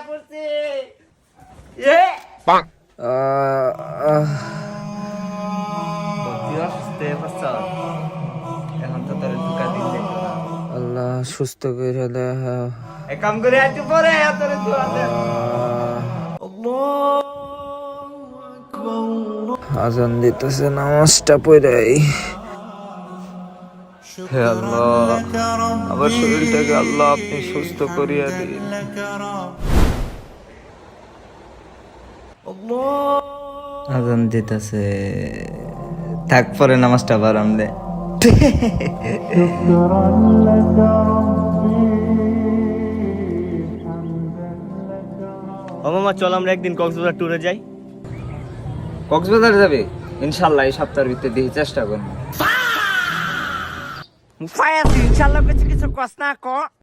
পড়ছে এখন তো তোর দুকা দিন দেখো না। আল্লাহ সুস্থ করে দেহ। এক কাম করে একটু পরে তোর দোয়া দে। আজান দিতেছে, নামাজটা পড়াই। হে আল্লাহ, আমার শরীরটাকে আল্লাহ আপনি সুস্থ করিয়া দিন। আজান দিতেছে, থাক পরে নামাজটা বারাম দে। ও মামা চল আমরা একদিন কক্সবাজার ট্যুরে যাই। কক্সবাজার যাবে? ইনশাল্লাহ এই সপ্তাহের ভিতরে দিয়ে চেষ্টা করবো। ইনশাআল্লাহ কিছু কিছু কস না ক